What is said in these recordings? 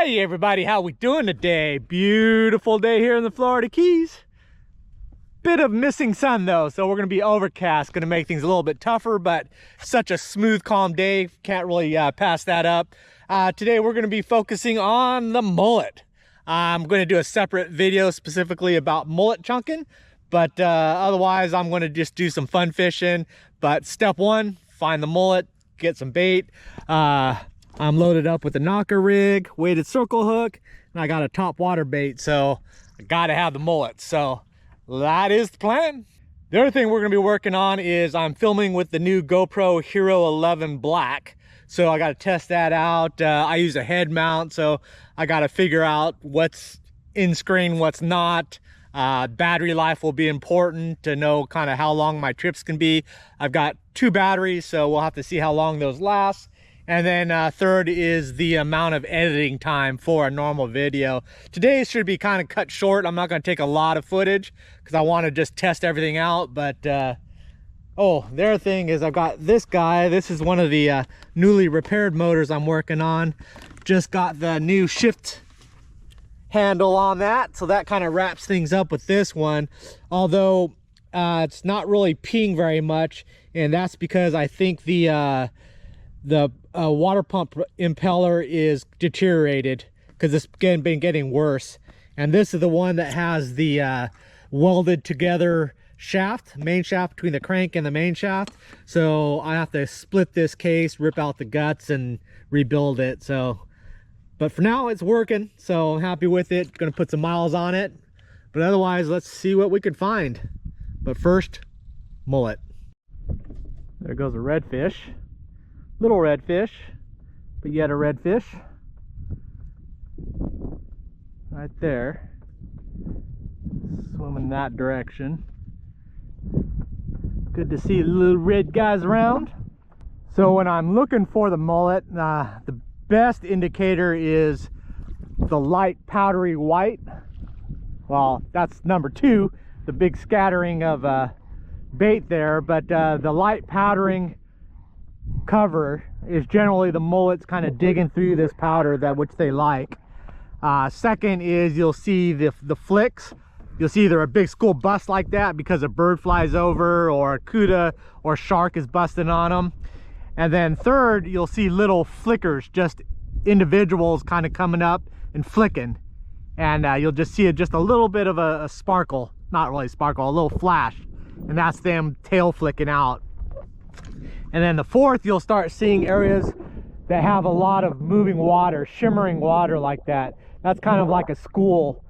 Hey everybody, how we doing today? Beautiful day here in the Florida Keys. Bit of missing sun though, so we're gonna be overcast, gonna make things a little bit tougher, but such a smooth, calm day, can't really pass that up. Today we're gonna be focusing on the mullet. I'm gonna do a separate video specifically about mullet chunking, but otherwise I'm gonna just do some fun fishing. But step one, find the mullet, get some bait. I'm loaded up with a knocker rig, weighted circle hook, and I got a top water bait, so I gotta have the mullet. So that is the plan. The other thing we're gonna be working on is I'm filming with the new GoPro Hero 11 Black. So I gotta test that out. I use a head mount, so I gotta figure out what's in screen, what's not. Battery life will be important to know kind of how long my trips can be. I've got 2 batteries, so we'll have to see how long those last. And then third is the amount of editing time for a normal video. Today should be kind of cut short. I'm not going to take a lot of footage because I want to just test everything out. But oh, the other thing is I've got this guy. This is one of the newly repaired motors I'm working on. Just got the new shift handle on that, so that kind of wraps things up with this one. Although it's not really peeing very much, and that's because I think the water pump impeller is deteriorated because it's been getting worse. And this is the one that has the welded together shaft, main shaft between the crank and the main shaft. So I have to split this case, rip out the guts, and rebuild it. So, but for now it's working, so I'm happy with it. Gonna put some miles on it, but otherwise let's see what we can find. But first, mullet. There goes a redfish. Little redfish, but yet a redfish. Right there. Swimming that direction. Good to see little red guys around. So when I'm looking for the mullet, the best indicator is the light powdery white. Well, that's number 2, the big scattering of bait there, but the light powdering cover is generally the mullets kind of digging through this powder, that which they like. Second is you'll see the flicks. You'll see either a big school bust like that because a bird flies over, or a cuda or shark is busting on them. And then third, you'll see little flickers, just individuals kind of coming up and flicking, and you'll just see just a little bit of a sparkle, not really sparkle, a little flash, and that's them tail flicking out. And then the fourth, you'll start seeing areas that have a lot of moving water, shimmering water like that. That's kind of like a school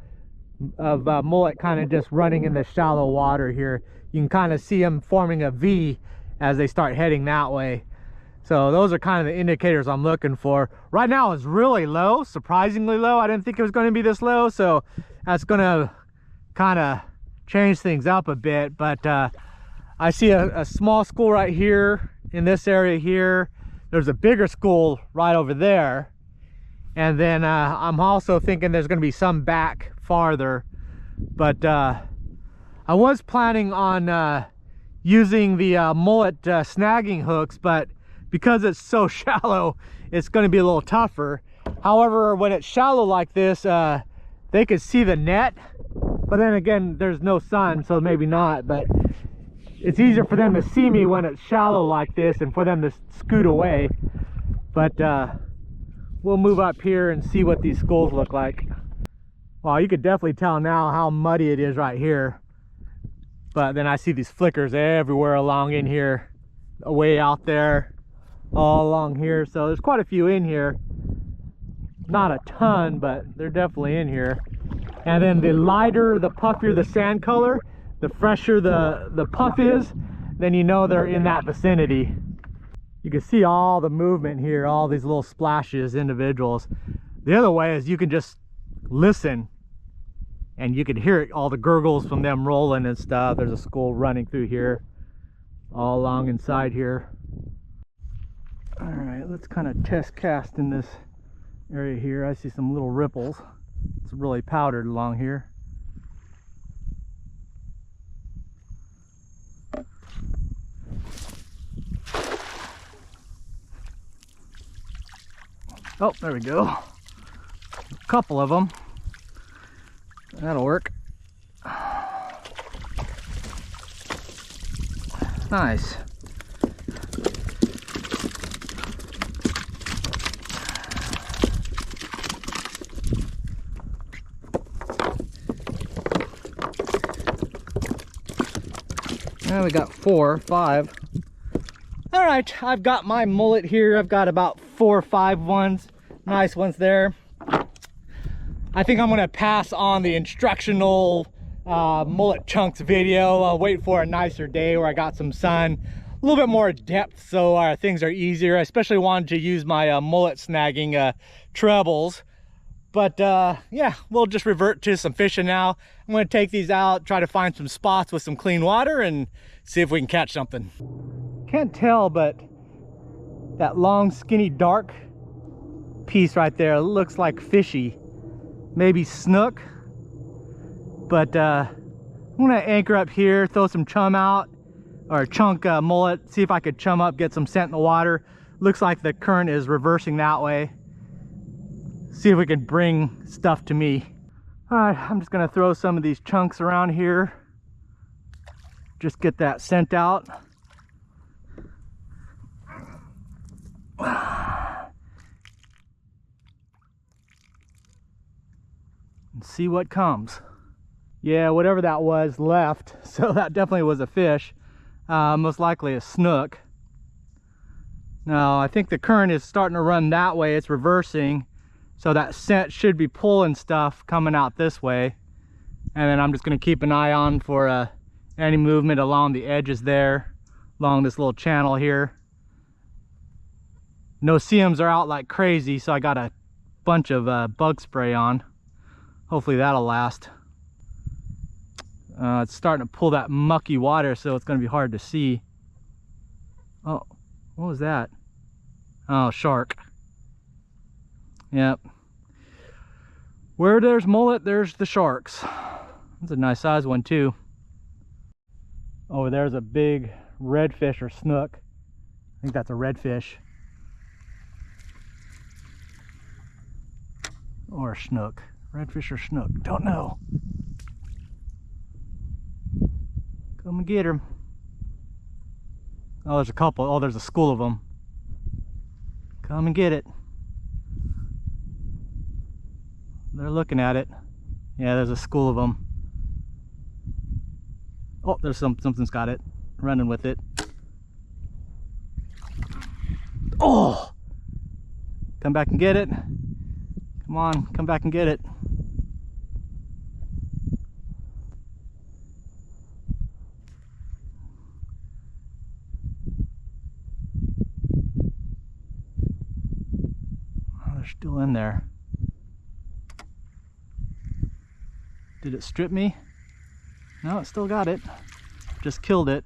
of mullet kind of just running in the shallow water here. You can kind of see them forming a V as they start heading that way. So those are kind of the indicators I'm looking for. Right now it's really low, surprisingly low. I didn't think it was going to be this low, so that's going to kind of change things up a bit. But I see a small school right here in this area here. There's a bigger school right over there, and then I'm also thinking there's going to be some back farther. But I was planning on using the mullet snagging hooks, but because it's so shallow, it's going to be a little tougher. However, when it's shallow like this, they could see the net, but then again there's no sun, so maybe not. But it's easier for them to see me when it's shallow like this and for them to scoot away. But we'll move up here and see what these schools look like. Well, you could definitely tell now how muddy it is right here. But then I see these flickers everywhere along in here, way out there, all along here. So there's quite a few in here. Not a ton, but they're definitely in here. And then the lighter, the puffier the sand color, the fresher the puff is, then you know they're in that vicinity. You can see all the movement here, all these little splashes, individuals. The other way is you can just listen and you can hear it, all the gurgles from them rolling and stuff. There's a school running through here, all along inside here. All right, let's kind of test cast in this area here. I see some little ripples. It's really powdered along here. Oh, there we go. couple of them. That'll work. Nice. Now we got 4 or 5. All right, I've got my mullet here. I've got about 4 or 5 ones. Nice ones there. I think I'm gonna pass on the instructional mullet chunks video. I'll wait for a nicer day where I got some sun, a little bit more depth, so things are easier. I especially wanted to use my mullet snagging trebles. But yeah, we'll just revert to some fishing now. I'm gonna take these out, try to find some spots with some clean water and see if we can catch something. Can't tell, but that long, skinny, dark piece right there looks like fishy. Maybe snook. But I'm gonna anchor up here, throw some chum out, or chunk mullet, see if I could chum up, get some scent in the water. Looks like the current is reversing that way. See if we can bring stuff to me. All right, I'm just gonna throw some of these chunks around here. Just get that scent out. And see what comes. Yeah, whatever that was left. So that definitely was a fish. Most likely a snook. Now, I think the current is starting to run that way. It's reversing. So that scent should be pulling stuff coming out this way. And then I'm just gonna keep an eye on for any movement along the edges there, along this little channel here. No-see-ums are out like crazy, so I got a bunch of bug spray on. Hopefully that'll last. It's starting to pull that mucky water, so it's gonna be hard to see. Oh, what was that? Oh, shark. Yep. Where there's mullet, there's the sharks. That's a nice size one too. Over there's a big redfish or snook. I think that's a redfish. Or a snook. Redfish or snook, don't know. Come and get him. Oh, there's a couple. Oh, there's a school of them. Come and get it. They're looking at it. Yeah, there's a school of them. Oh, there's something's got it. Running with it. Oh! Come back and get it. Come on, come back and get it. Oh, they're still in there. Did it strip me? No, it still got it. Just killed it.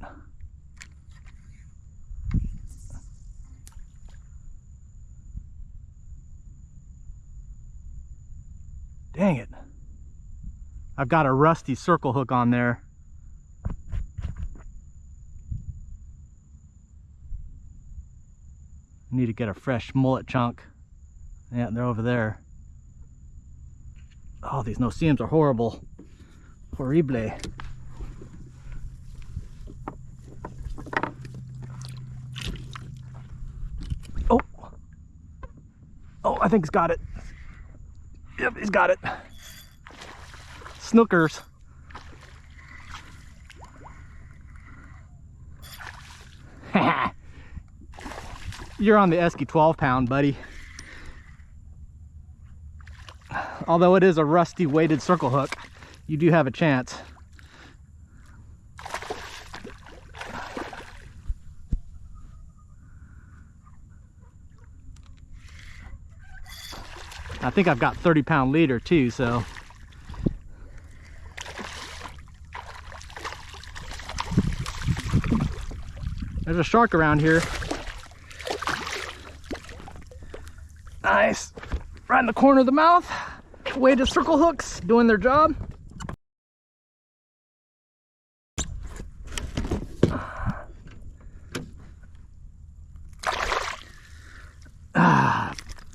Dang it. I've got a rusty circle hook on there. I need to get a fresh mullet chunk. Yeah, they're over there. Oh, these no-see-ums are horrible. Horrible. Oh. Oh, I think he's got it. Yep, he's got it. Snookers. You're on the Esky 12-pound, buddy. Although it is a rusty weighted circle hook, you do have a chance. I think I've got 30-pound leader too, so. There's a shark around here. Nice. Right in the corner of the mouth. Weighted circle hooks doing their job.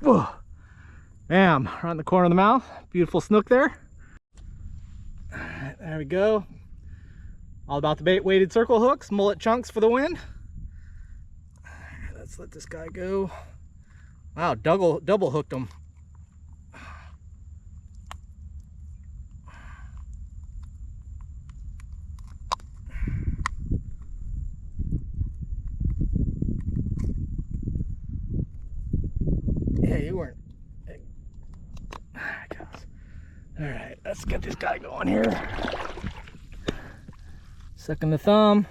Whoa. Bam, right in the corner of the mouth. Beautiful snook there. All right, there we go. All About the Bait weighted circle hooks, mullet chunks for the win. All right, let's let this guy go. Wow, double hooked him. Yeah, you weren't. All right, let's get this guy going here. Sucking the thumb.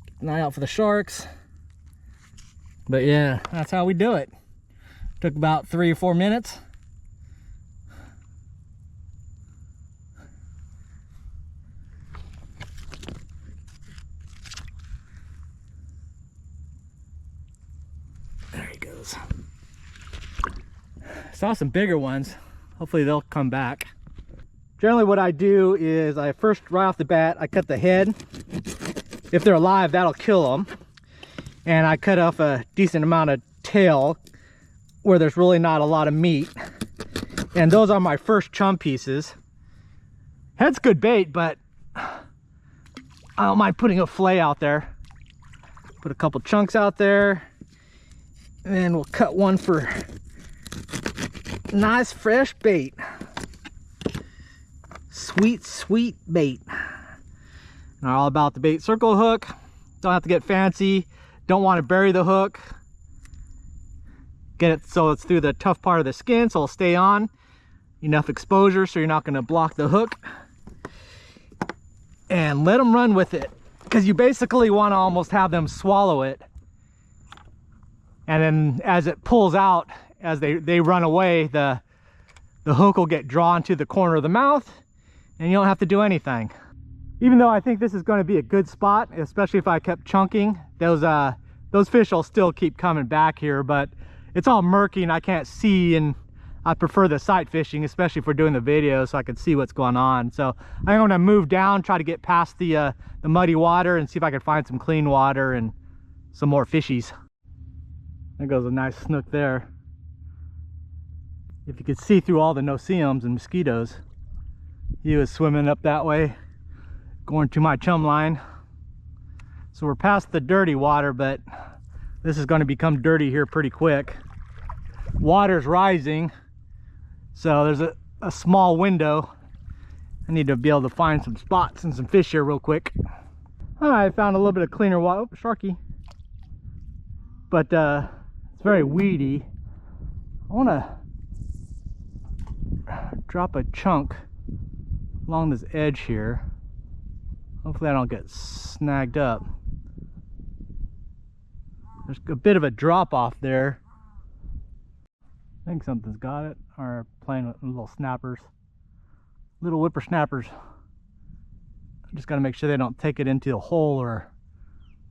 Keep an eye out for the sharks. But yeah, that's how we do it. Took about 3 or 4 minutes. There he goes. Saw some bigger ones. Hopefully they'll come back. Generally what I do is I first, right off the bat, I cut the head. If they're alive, that'll kill them. And I cut off a decent amount of tail where there's really not a lot of meat. And those are my first chum pieces. Head's good bait, but I don't mind putting a fillet out there. Put a couple chunks out there. And then we'll cut one for nice fresh bait. Sweet, sweet bait. And All About the Bait circle hook. Don't have to get fancy. Don't want to bury the hook. Get it so it's through the tough part of the skin so it'll stay on. Enough exposure so you're not going to block the hook. And let them run with it. Because you basically want to almost have them swallow it. And then as it pulls out, as they run away, the hook will get drawn to the corner of the mouth. And you don't have to do anything. Even though I think this is going to be a good spot, especially if I kept chunking, those fish will still keep coming back here, but it's all murky and I can't see, and I prefer the sight fishing, especially if we're doing the video, so I can see what's going on. So I'm going to move down, try to get past the muddy water and see if I can find some clean water and some more fishies. There goes a nice snook there. If you could see through all the no-see-ums and mosquitoes. He was swimming up that way, going to my chum line. So we're past the dirty water, but this is going to become dirty here pretty quick. Water's rising, so there's a small window. I need to be able to find some spots and some fish here real quick. I found a little bit of cleaner water. Oh, sharky. But it's very weedy. I want to drop a chunk along this edge here. Hopefully I don't get snagged up. There's a bit of a drop off there. I think something's got it, or playing with little snappers, little whippersnappers. I just got to make sure they don't take it into a hole or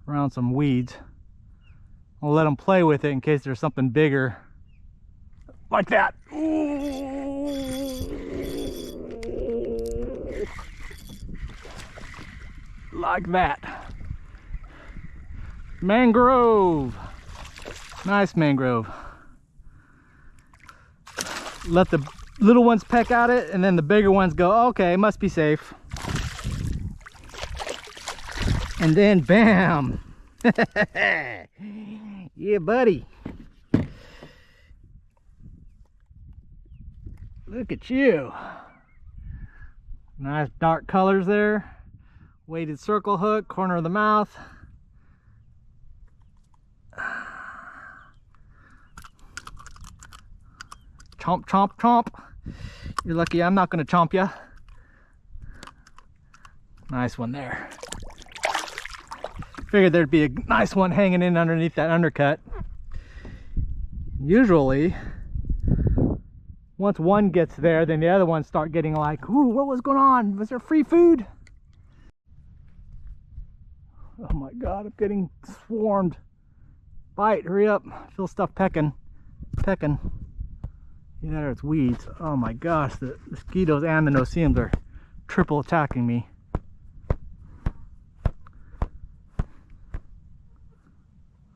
around some weeds. I'll let them play with it in case there's something bigger like that. Like that. Mangrove. Nice mangrove. Let the little ones peck at it, and then the bigger ones go, okay, it must be safe. And then bam. Yeah, buddy. Look at you. Nice dark colors there. Weighted circle hook, corner of the mouth. Chomp, chomp, chomp. You're lucky I'm not going to chomp you. Nice one there. Figured there'd be a nice one hanging in underneath that undercut. Usually, once one gets there, then the other ones start getting like, ooh, what was going on? Was there free food? Oh my God, I'm getting swarmed. Bite, hurry up. I feel stuff pecking. Yeah, there, it's weeds. Oh my gosh, the mosquitoes and the no-see-ums are triple attacking me.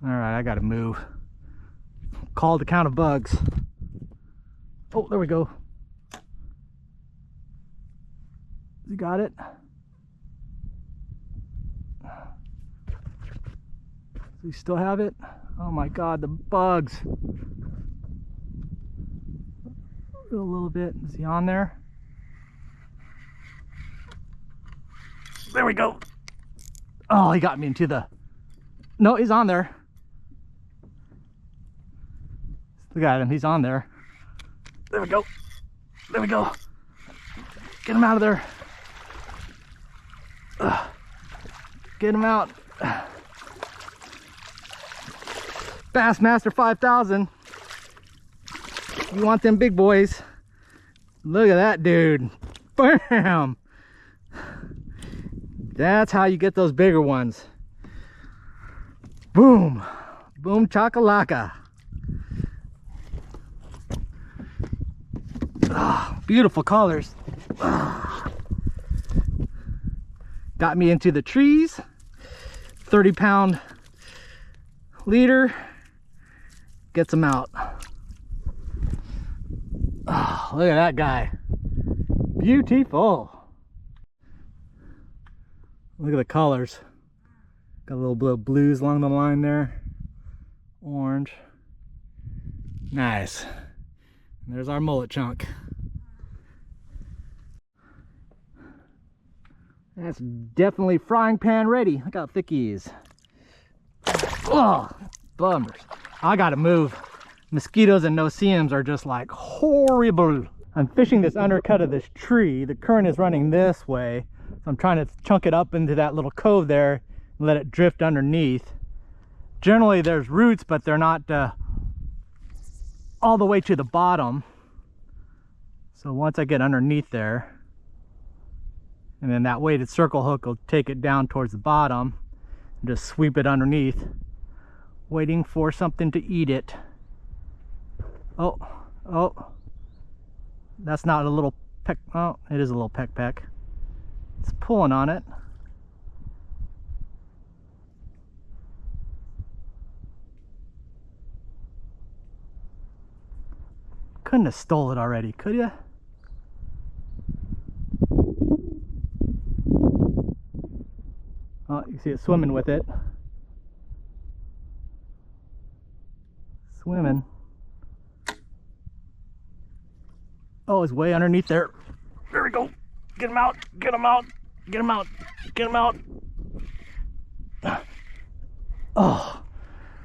All right, I gotta move. Call the count of bugs. Oh, there we go. You got it? Do you still have it? Oh my God, the bugs. A little bit. Is he on there? There we go. Oh, he got me into the... No, he's on there. Look at him, he's on there. There we go. There we go. Get him out of there. Get him out. Bassmaster 5000. You want them big boys. Look at that dude. Bam. That's how you get those bigger ones. Boom. Boom chakalaka. Oh, beautiful colors. Oh. Got me into the trees. 30-pound leader. Gets them out. Oh, look at that guy. Beautiful. Look at the colors. Got a little bit of blues along the line there. Orange. Nice. And there's our mullet chunk. That's definitely frying pan ready. Look how thick he is. Oh, bummers. I gotta move. Mosquitoes and no-see-ums are just like horrible. I'm fishing this undercut of this tree. The current is running this way. So I'm trying to chunk it up into that little cove there and let it drift underneath. Generally there's roots, but they're not all the way to the bottom. So once I get underneath there, and then that weighted circle hook will take it down towards the bottom and just sweep it underneath, waiting for something to eat it. Oh, that's not a little peck. Oh, it is a little peck. It's pulling on it. Couldn't have stole it already, could ya? Oh, you see it swimming with it. Swimming. Oh, it's way underneath there. There we go. Get him out. Get him out. Get him out. Get him out. Oh,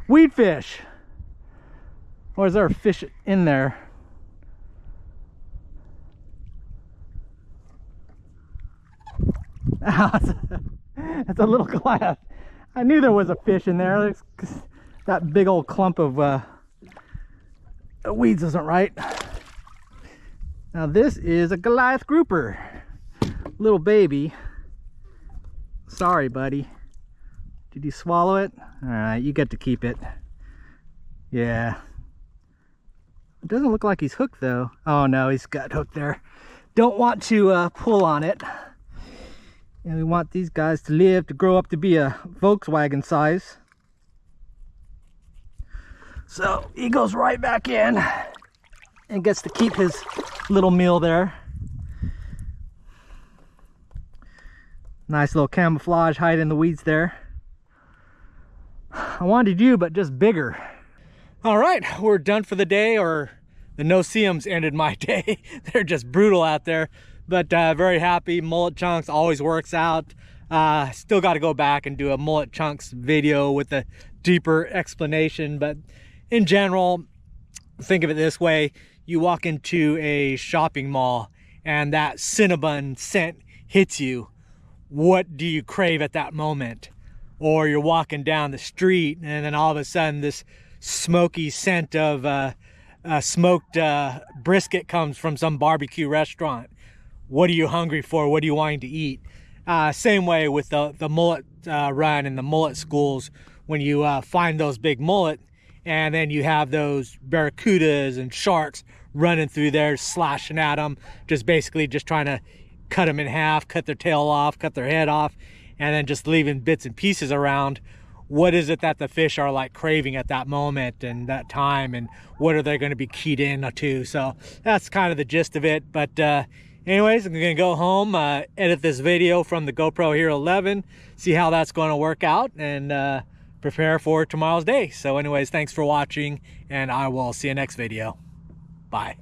weed fish. Or is there a fish in there? It's a little glass. I knew there was a fish in there. That big old clump of weeds isn't right. Now this is a Goliath grouper. Little baby. Sorry, buddy. Did you swallow it? Alright, you get to keep it. Yeah. It doesn't look like he's hooked though. Oh no, he's got hooked there. Don't want to pull on it. And we want these guys to live to grow up to be a Volkswagen size. So he goes right back in and gets to keep his little meal there. Nice little camouflage hide in the weeds there. I wanted you, but just bigger. All right, we're done for the day, or the no-see-ums ended my day. They're just brutal out there. But very happy. Mullet chunks always works out. Still got to go back and do a mullet chunks video with a deeper explanation. But in general, think of it this way. You walk into a shopping mall and that Cinnabon scent hits you. What do you crave at that moment? Or you're walking down the street and then all of a sudden this smoky scent of smoked brisket comes from some barbecue restaurant. What are you hungry for? What are you wanting to eat? Same way with the mullet run and the mullet schools. When you find those big mullet and then you have those barracudas and sharks running through there, slashing at them, just basically just trying to cut them in half, cut their tail off, cut their head off, and then just leaving bits and pieces around. what is it that the fish are like craving at that moment and that time, and what are they going to be keyed in to. So that's kind of the gist of it. But anyways, I'm gonna go home, edit this video from the GoPro Hero 11, see how that's going to work out, and prepare for tomorrow's day. So anyways, thanks for watching, and I will see you next video. Bye.